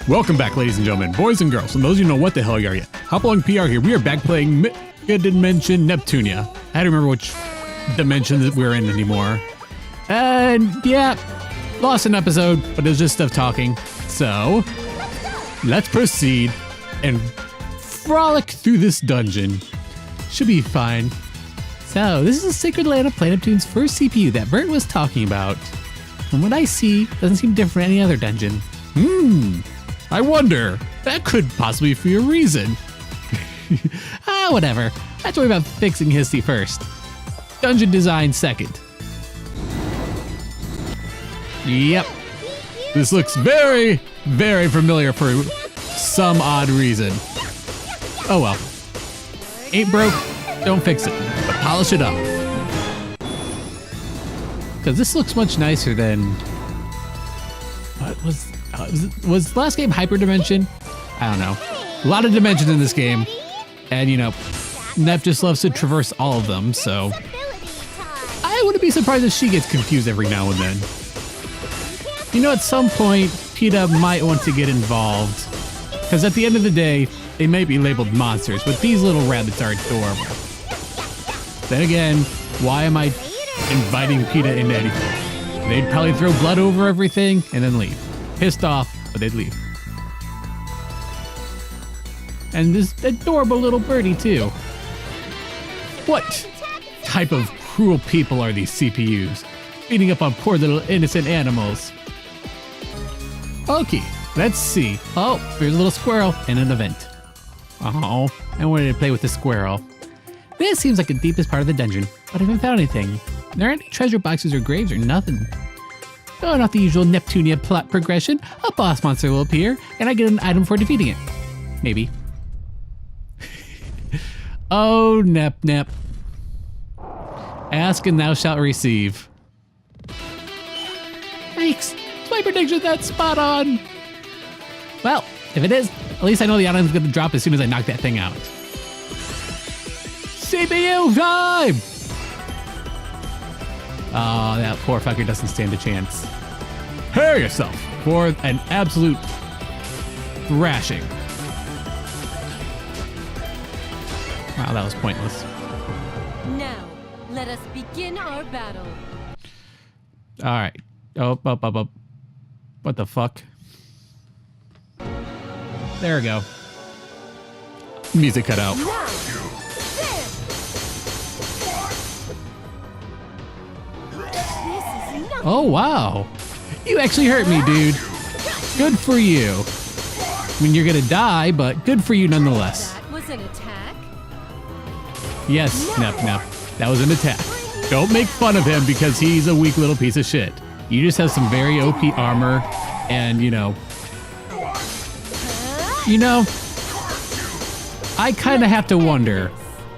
Welcome back, ladies and gentlemen, boys and girls, and those of you who know what the hell you are yet. Hopalong PR here. We are back playing Megadimension Neptunia. I don't remember which dimension that we're in anymore. And yeah, lost an episode, but it was just stuff talking. So let's proceed and frolic through this dungeon. Should be fine. So this is the sacred land of Planet Neptune's first CPU that Bert was talking about. From what I see, doesn't seem different from any other dungeon. I wonder. That could possibly be a reason. Whatever. Let's worry about fixing Histy first. Dungeon design second. Yep. This looks very, very familiar for some odd reason. Oh well. Ain't broke, don't fix it, but polish it up. Because this looks much nicer than... What was the last game Hyperdimension? I don't know. A lot of dimensions in this game. And you know, Nep just loves to traverse all of them, so... I wouldn't be surprised if she gets confused every now and then. You know, at some point, PETA might want to get involved. Because at the end of the day, they may be labeled monsters, but these little rabbits are adorable. Then again, why am I inviting PETA into anything? They'd probably throw blood over everything and then leave. Pissed off, but they'd leave. And this adorable little birdie too. What type of cruel people are these CPUs? Beating up on poor little innocent animals. Okay, let's see. Oh, there's a little squirrel in an event. Oh, I wanted to play with the squirrel. This seems like the deepest part of the dungeon, but I haven't found anything. There aren't any treasure boxes or graves or nothing. Oh, not the usual Neptunia plot progression. A boss monster will appear, and I get an item for defeating it. Maybe. Oh, Nep. Ask and thou shalt receive. Thanks. Is my prediction that spot on? Well, if it is, at least I know the item's gonna drop as soon as I knock that thing out. CPU time! Oh, that poor fucker doesn't stand a chance. Prepare yourself for an absolute thrashing. Wow, that was pointless. Now, let us begin our battle. All right. Oh, what the fuck? There we go. Music cut out. Oh, wow. You actually hurt me, dude. Good for you. I mean, you're gonna die, but good for you nonetheless. That was an attack? Yes, Nep. That was an attack. Don't make fun of him because he's a weak little piece of shit. You just have some very OP armor, and you know, I kind of have to wonder,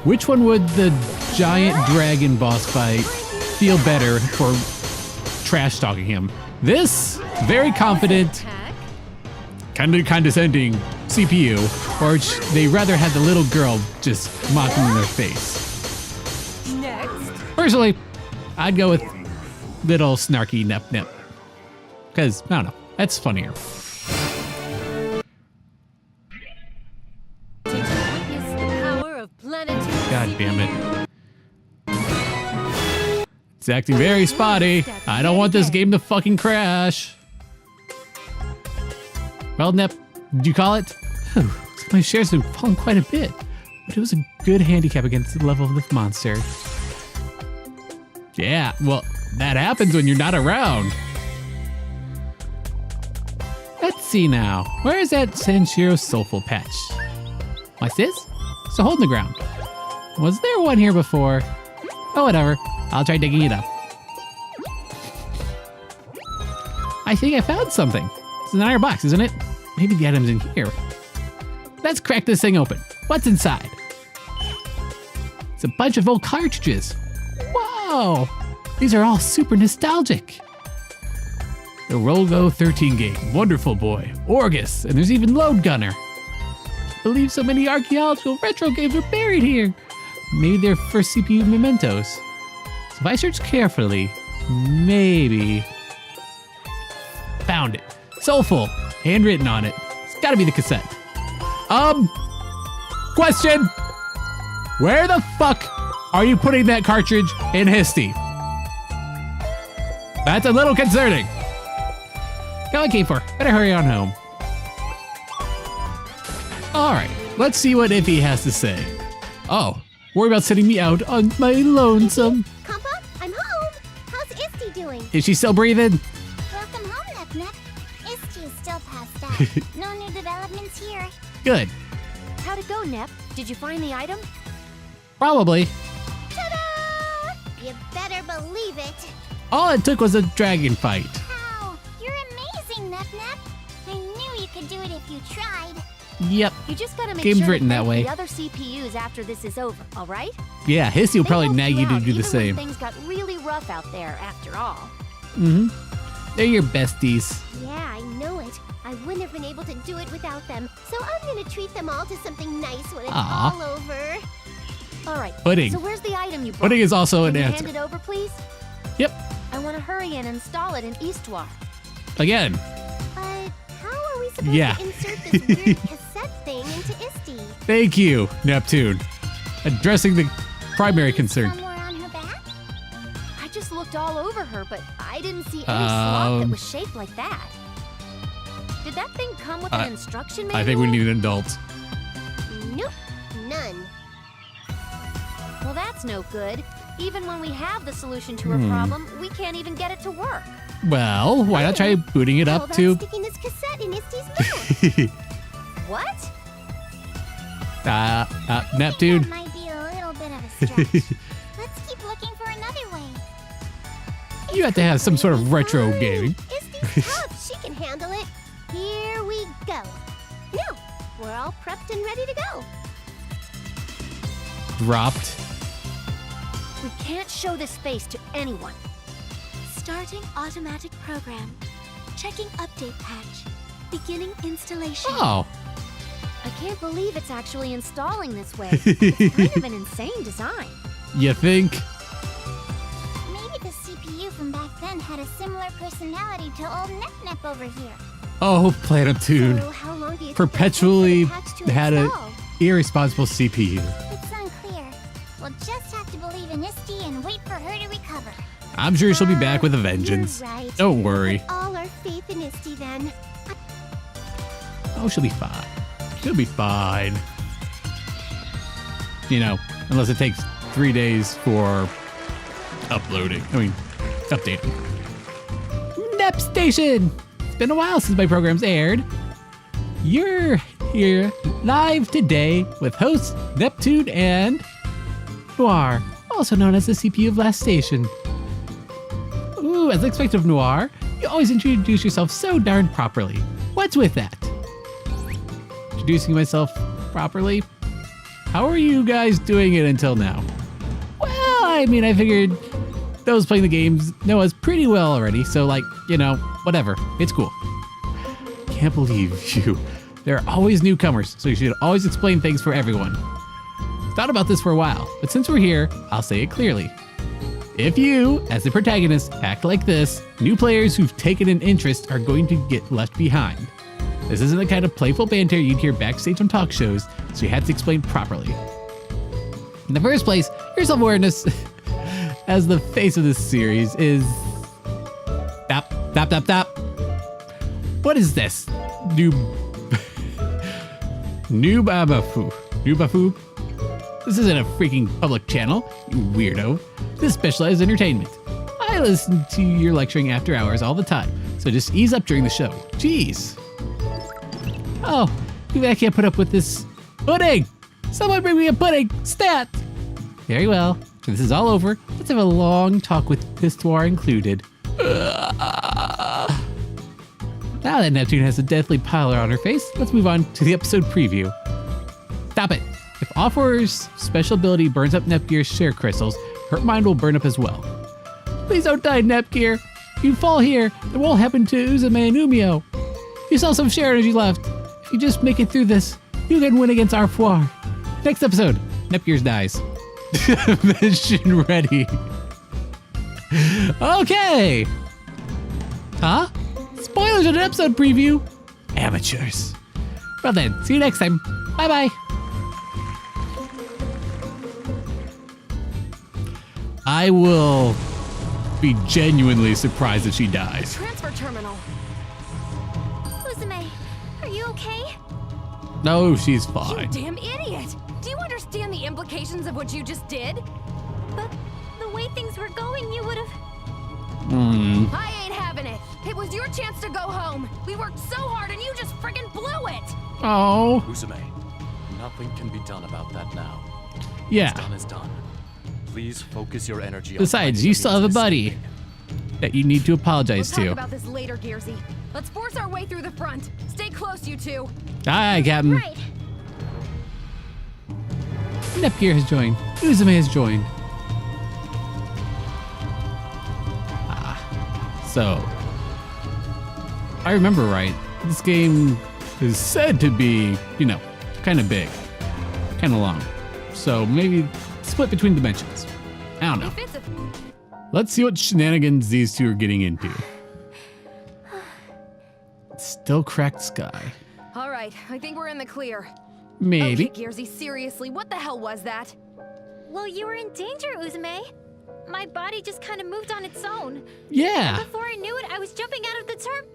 which one would the giant dragon boss fight feel better for trash talking him? This very confident, kind of condescending CPU, or they rather had the little girl just mocking in their face. Next. Personally, I'd go with little snarky Nep. Because, I don't know, that's funnier. Did you witness the power of planetary God damn it. CPU? It's acting very spotty. I don't want this game to fucking crash. Well, Nep, did you call it? My shares have fallen quite a bit, but it was a good handicap against the level of this monster. Yeah, well, that happens when you're not around. Let's see now. Where is that Sanshiro Soulful patch? What's this? It's a hole in the ground. Was there one here before? Oh, whatever. I'll try digging it up. I think I found something. It's an iron box, isn't it? Maybe the item's in here. Let's crack this thing open. What's inside? It's a bunch of old cartridges. Whoa! These are all super nostalgic. The Rolgo 13 game, Wonderful Boy, Orgus, and there's even Load Gunner. I believe so many archaeological retro games are buried here. Maybe they're first CPU mementos. So if I search carefully, maybe... Found it. Soulful. Handwritten on it. Gotta be the cassette. Question. Where the fuck are you putting that cartridge in Histy? That's a little concerning. Go on, K4. Better hurry on home. All right, let's see what Iffy has to say. Oh, worry about sending me out on my lonesome. Compa, I'm home. How's Histy doing? Is she still breathing? Welcome home, Nep Nep. Histy is still passed out. No new developments here. Good. How'd it go, Nep? Did you find the item? Probably. Ta-da! You better believe it. All it took was a dragon fight. Wow, you're amazing, Nep Nep. I knew you could do it if you tried. Yep. You just gotta make Game's sure written to that thank way. the other CPUs after this is over, all right? Yeah, Histy will They probably helped nag you to out do the even when same. Things got really rough out there after all. Mm-hmm. They're your besties. Yeah, I know it. I wouldn't have been able to do it without them. So I'm gonna treat them all to something nice when it's Aw. all over. All right. Pudding. So where's the item you brought? Pudding is also Can an you answer. hand it over, please? Yep. I want to hurry and install it in Eastwar. Again. But how are we supposed Yeah. to insert this weird cassette thing into Histy? Thank you, Neptune. Addressing the primary concern. Somewhere on her back? I just looked all over her, but I didn't see any slot that was shaped like that. Did that thing come with an instruction manual? I think we need an adult. Nope, none. Well, that's no good. Even when we have the solution to her problem, we can't even get it to work. Well, why not try booting it How up about to... sticking this cassette in Histy's mouth? What? Neptune. That might be a little bit of a stretch. Let's keep looking for another way. You have to have some sort of retro Fine. gaming. Histy's tough. She can handle it. Here we go. Now, we're all prepped and ready to go. Dropped. We can't show this face to anyone. Starting automatic program. Checking update patch. Beginning installation. Oh. I can't believe it's actually installing this way. It's kind of an insane design. You think? Maybe the CPU from back then had a similar personality to old Nep Nep over here. Oh, Planeptune. So how long do you think Perpetually it'll take for the patch to had an install? irresponsible CPU. It's unclear. We'll just have to believe in Histy and wait for her to recover. I'm sure she'll be back with a vengeance. You're right. Don't worry. Put all our faith in Histy then. Oh, she'll be fine. She'll be fine. You know, unless it takes 3 days for uploading. I mean, updating. Nep Station! It's been a while since my program's aired. You're here live today with hosts Neptune and Noir, also known as the CPU of Last Station. Ooh, as expected of Noir, you always introduce yourself so darn properly. What's with that? Introducing myself properly? How are you guys doing it until now? Well, I mean, I figured those playing the games know us pretty well already, so like, you know, whatever. It's cool. Can't believe you. There are always newcomers, so you should always explain things for everyone. Thought about this for a while, but since we're here, I'll say it clearly. If you, as the protagonist, act like this, new players who've taken an interest are going to get left behind. This isn't the kind of playful banter you'd hear backstage on talk shows, so you have to explain properly. In the first place, your self-awareness as the face of this series is... Tap, tap, tap, tap. What is this? Noobafu? This isn't a freaking public channel, you weirdo. This is specialized entertainment. I listen to your lecturing after hours all the time, so just ease up during the show. Jeez. Oh, maybe I can't put up with this. Pudding! Someone bring me a pudding! Stat! Very well. So this is all over. Let's have a long talk with Histoire included. Now that Neptune has a deathly pallor on her face, let's move on to the episode preview. Stop it. If Off-Roar's special ability burns up Nepgear's share crystals, her mind will burn up as well. Please don't die, Nepgear. If you fall here, it won't happen to Uzume and Umio. You still have some share energy left. If you just make it through this, you can win against Arfoire. Next episode, Nepgear's dies. Mission ready. Okay. Huh? Spoilers on an episode preview? Amateurs. Well then, see you next time. Bye-bye. I will be genuinely surprised if she dies. Transfer terminal. Uzume, are you okay? No, she's You fine. damn idiot! Do you understand the implications of what you just did? But the way things were going, you would have... I ain't having it. It was your chance to go home. We worked so hard and you just friggin' blew it. Oh. Uzume, nothing can be done about that now. Yeah. What's done is done. Please focus your energy on... Besides, you still have a buddy that you need to apologize We'll to. talk about this later, Gearsy. Let's force our way through the front. Stay close, you two. Aye, Captain. Right. Nepgear has joined. Uzume has joined. So, I remember right, this game is said to be, you know, kind of big, kind of long. So maybe split between dimensions. I don't know. If it's a... Let's see what shenanigans these two are getting into. Still cracked sky. All right, I think we're in the clear. Maybe. Okay, Gearsy, seriously, what the hell was that? Well, you were in danger, Uzume. My body just kind of moved on its own. Yeah. Before I knew it, I was jumping out of the turn.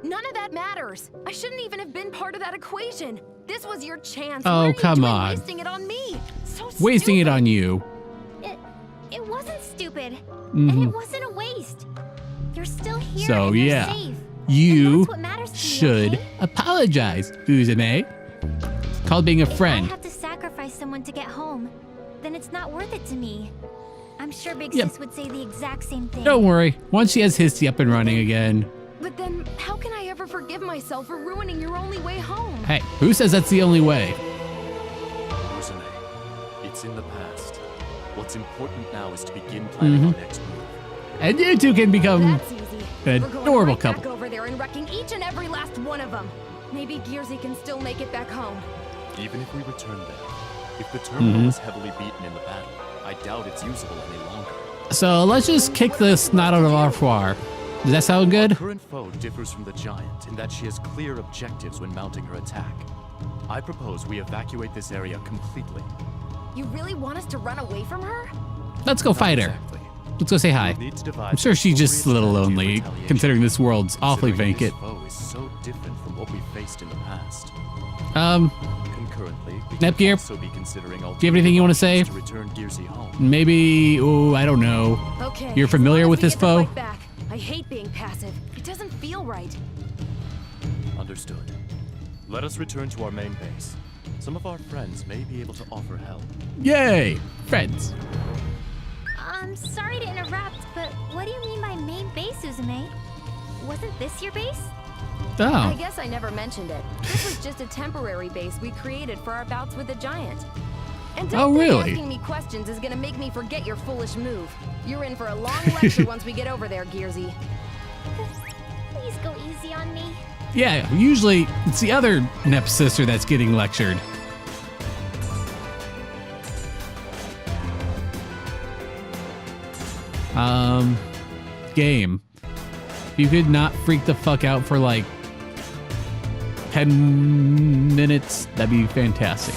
None of that matters. I shouldn't even have been part of that equation. This was your chance. Oh, What are you come doing on. Wasting it on me. So Wasting it stupid. on you. It wasn't stupid. Mhm. And it wasn't a waste. You're still here So, and you're yeah. safe. You And that's what matters to me, should okay? apologize, Uzume. It's called being a friend. If I have to sacrifice someone to get home, then it's not worth it to me. I'm sure Big Yep. Sis would say the exact same thing. Don't worry. Once she has Histy up and running again. But then, how can I ever forgive myself for ruining your only way home? Hey, who says that's the only way? Uzume, it's in the past. What's important now is to begin planning our next move. And you two can become That's easy. an We're going adorable right back couple. over there and wrecking each and every last one of them. Maybe Gearsy can still make it back home. Even if we return there, if the terminal was heavily beaten in the battle, I doubt it's usable any longer. So let's just kick the snot out of our foire. Does that sound good? Current foe differs from the giant in that she has clear objectives when mounting her attack. I propose we evacuate this area completely. You really want us to run away from her? Let's go fight her. Exactly. Let's go say hi. We'll need to devise I'm sure she's just a little appropriate lonely, strategy of considering this retaliation, world's awfully considering vacant. This foe is so different from what we faced in the past. Concurrently, we can Nepgear, also be considering do you have anything you want to say? to return Gearsy home. Maybe, oh, I don't know. Okay. You're as familiar long as with we this get to foe? fight back. I hate being passive. It doesn't feel right. Understood. Let us return to our main base. Some of our friends may be able to offer help. Yay! Friends. I'm sorry to interrupt, but what do you mean by main base, Uzume? Wasn't this your base? I Oh. guess I never mentioned it. This was just a temporary base we created for our bouts with the giant. And don't Oh, think really? asking me questions is gonna make me forget your foolish move. You're in for a long lecture once we get over there, Gearsy. Please go easy on me. Yeah, usually it's the other Nep sister that's getting lectured. Game. If you could not freak the fuck out for like 10 minutes, that'd be fantastic.